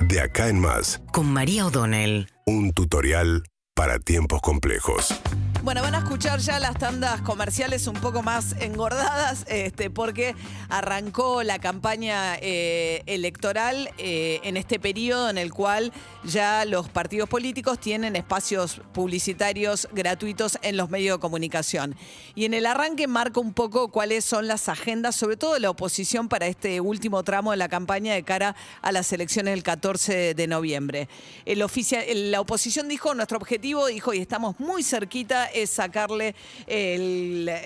De acá en más, con María O'Donnell. un tutorial para tiempos complejos. Bueno, van a escuchar ya las tandas comerciales un poco más engordadas, porque arrancó la campaña electoral en este periodo en el cual ya los partidos políticos tienen espacios publicitarios gratuitos en los medios de comunicación. Y en el arranque marca un poco cuáles son las agendas, sobre todo de la oposición, para este último tramo de la campaña de cara a las elecciones del 14 de noviembre. La oposición dijo, nuestro objetivo, y estamos muy cerquita, es sacarle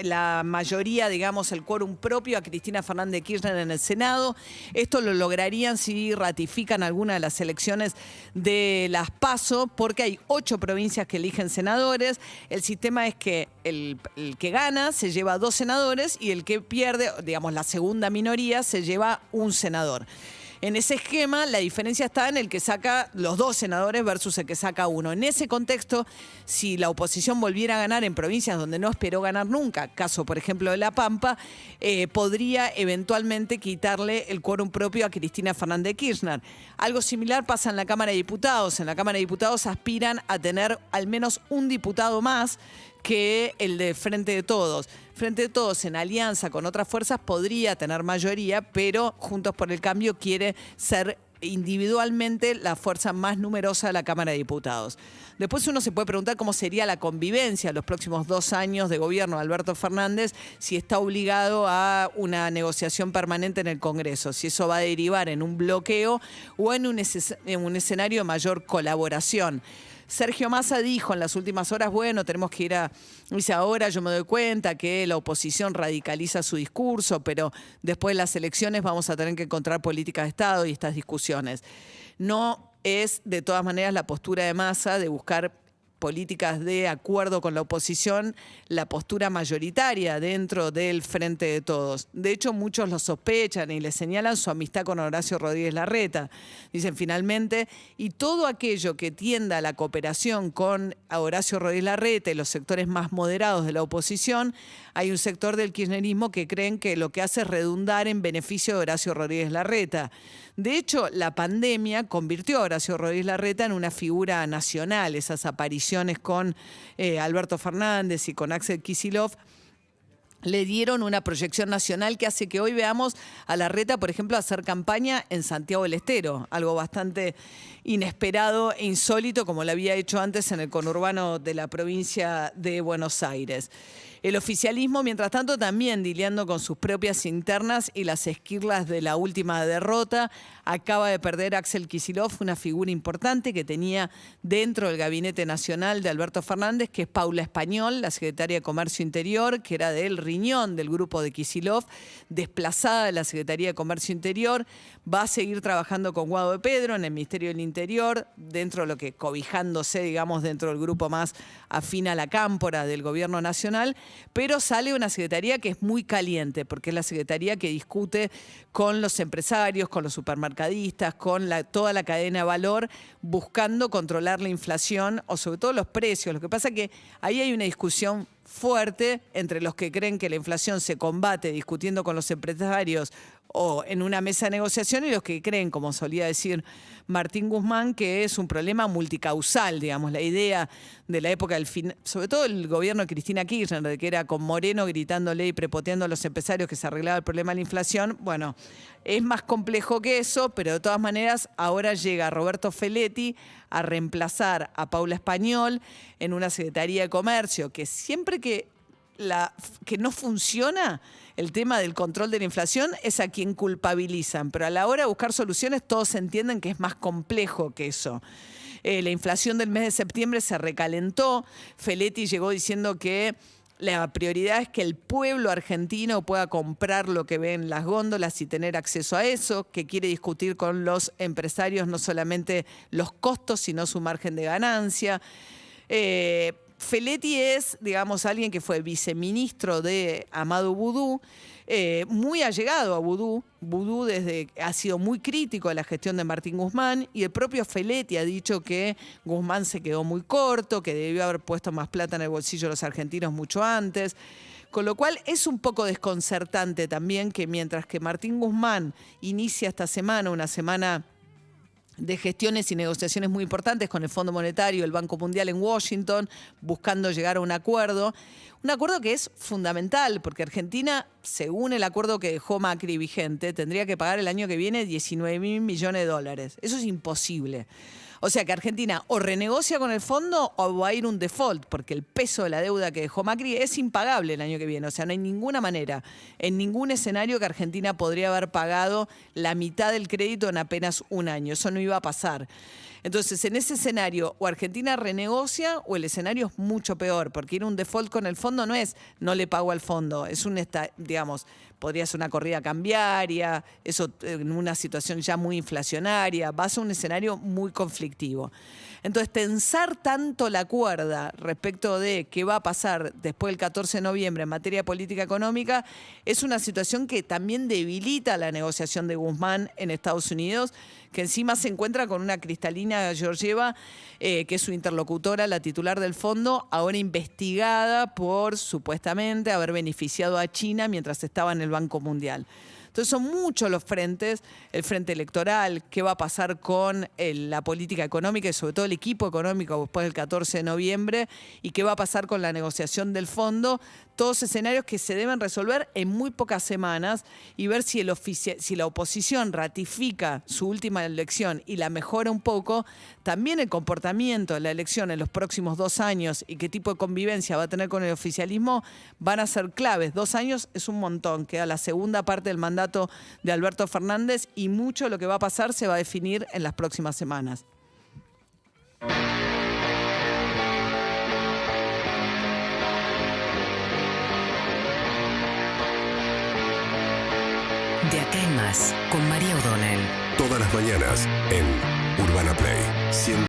la mayoría, digamos, el quórum propio a Cristina Fernández de Kirchner en el Senado. Esto lo lograrían si ratifican alguna de las elecciones de las PASO, porque hay 8 provincias que eligen senadores. El sistema es que el que gana se lleva 2 senadores y el que pierde, digamos, la segunda minoría, se lleva un senador. En ese esquema, la diferencia está en el que saca los 2 senadores versus el que saca uno. En ese contexto, si la oposición volviera a ganar en provincias donde no esperó ganar nunca, caso por ejemplo de La Pampa, podría eventualmente quitarle el quórum propio a Cristina Fernández de Kirchner. Algo similar pasa en la Cámara de Diputados. En la Cámara de Diputados aspiran a tener al menos un diputado más que el de Frente de Todos. Frente de Todos, en alianza con otras fuerzas, podría tener mayoría, pero Juntos por el Cambio quiere ser individualmente la fuerza más numerosa de la Cámara de Diputados. Después uno se puede preguntar cómo sería la convivencia los próximos 2 años de gobierno de Alberto Fernández, si está obligado a una negociación permanente en el Congreso, si eso va a derivar en un bloqueo o en un escenario de mayor colaboración. Sergio Massa dijo en las últimas horas, bueno, tenemos que ir dice, ahora yo me doy cuenta que la oposición radicaliza su discurso, pero después de las elecciones vamos a tener que encontrar políticas de Estado y estas discusiones. No es, de todas maneras, la postura de Massa de buscar políticas de acuerdo con la oposición, la postura mayoritaria dentro del Frente de Todos. De hecho, muchos lo sospechan y le señalan su amistad con Horacio Rodríguez Larreta. Dicen finalmente, y todo aquello que tienda a la cooperación con Horacio Rodríguez Larreta y los sectores más moderados de la oposición, hay un sector del kirchnerismo que creen que lo que hace es redundar en beneficio de Horacio Rodríguez Larreta. De hecho, la pandemia convirtió a Horacio Rodríguez Larreta en una figura nacional. Esas apariciones con Alberto Fernández y con Axel Kicillof le dieron una proyección nacional que hace que hoy veamos a Larreta, por ejemplo, hacer campaña en Santiago del Estero, algo bastante inesperado e insólito, como lo había hecho antes en el conurbano de la provincia de Buenos Aires. El oficialismo, mientras tanto, también lidiando con sus propias internas y las esquirlas de la última derrota. Acaba de perder Axel Kicillof, una figura importante que tenía dentro del gabinete nacional de Alberto Fernández, que es Paula Español, la secretaria de Comercio Interior, que era del riñón del grupo de Kicillof, desplazada de la Secretaría de Comercio Interior. Va a seguir trabajando con Guado de Pedro en el Ministerio del Interior, dentro de lo que cobijándose, digamos, dentro del grupo más afín a la cámpora del gobierno nacional. Pero sale una secretaría que es muy caliente, porque es la secretaría que discute con los empresarios, con los supermercadistas, con toda la cadena de valor, buscando controlar la inflación o sobre todo los precios. Lo que pasa es que ahí hay una discusión fuerte entre los que creen que la inflación se combate discutiendo con los empresarios o en una mesa de negociación y los que creen, como solía decir Martín Guzmán, que es un problema multicausal, digamos, la idea de la época del fin, sobre todo el gobierno de Cristina Kirchner, de que era con Moreno gritándole y prepoteando a los empresarios que se arreglaba el problema de la inflación. Bueno, es más complejo que eso, pero de todas maneras ahora llega Roberto Feletti a reemplazar a Paula Español en una Secretaría de Comercio que siempre que no funciona el tema del control de la inflación es a quien culpabilizan, pero a la hora de buscar soluciones todos entienden que es más complejo que eso. La inflación del mes de septiembre se recalentó. Feletti llegó diciendo que la prioridad es que el pueblo argentino pueda comprar lo que ve en las góndolas y tener acceso a eso, que quiere discutir con los empresarios no solamente los costos, sino su margen de ganancia. Feletti es, digamos, alguien que fue viceministro de Amadou Boudou, muy allegado a Boudou. Boudou ha sido muy crítico de la gestión de Martín Guzmán y el propio Feletti ha dicho que Guzmán se quedó muy corto, que debió haber puesto más plata en el bolsillo de los argentinos mucho antes. Con lo cual es un poco desconcertante también que mientras que Martín Guzmán inicia esta semana, una semana de gestiones y negociaciones muy importantes con el Fondo Monetario, el Banco Mundial en Washington, buscando llegar a un acuerdo. Un acuerdo que es fundamental, porque Argentina, según el acuerdo que dejó Macri vigente, tendría que pagar el año que viene 19.000 millones de dólares. Eso es imposible. O sea que Argentina o renegocia con el fondo o va a ir un default, porque el peso de la deuda que dejó Macri es impagable el año que viene. O sea, no hay ninguna manera, en ningún escenario que Argentina podría haber pagado la mitad del crédito en apenas un año. Eso no iba a pasar. Entonces, en ese escenario, o Argentina renegocia o el escenario es mucho peor, porque ir a un default con el fondo no es no le pago al fondo, es digamos, podría ser una corrida cambiaria, eso en una situación ya muy inflacionaria, vas a un escenario muy conflictivo. Entonces, tensar tanto la cuerda respecto de qué va a pasar después del 14 de noviembre en materia de política económica es una situación que también debilita la negociación de Guzmán en Estados Unidos, que encima se encuentra con una Kristalina Georgieva, que es su interlocutora, la titular del fondo, ahora investigada por supuestamente haber beneficiado a China mientras estaba en el Banco Mundial. Entonces son muchos los frentes, el frente electoral, qué va a pasar con la política económica y sobre todo el equipo económico después del 14 de noviembre y qué va a pasar con la negociación del fondo, todos escenarios que se deben resolver en muy pocas semanas y ver si la oposición ratifica su última elección y la mejora un poco, también el comportamiento de la elección en los próximos 2 años y qué tipo de convivencia va a tener con el oficialismo van a ser claves. 2 años es un montón, queda la segunda parte del mandato de Alberto Fernández y mucho de lo que va a pasar se va a definir en las próximas semanas. De acá en más, con María O'Donnell. Todas las mañanas en Urbana Play 100.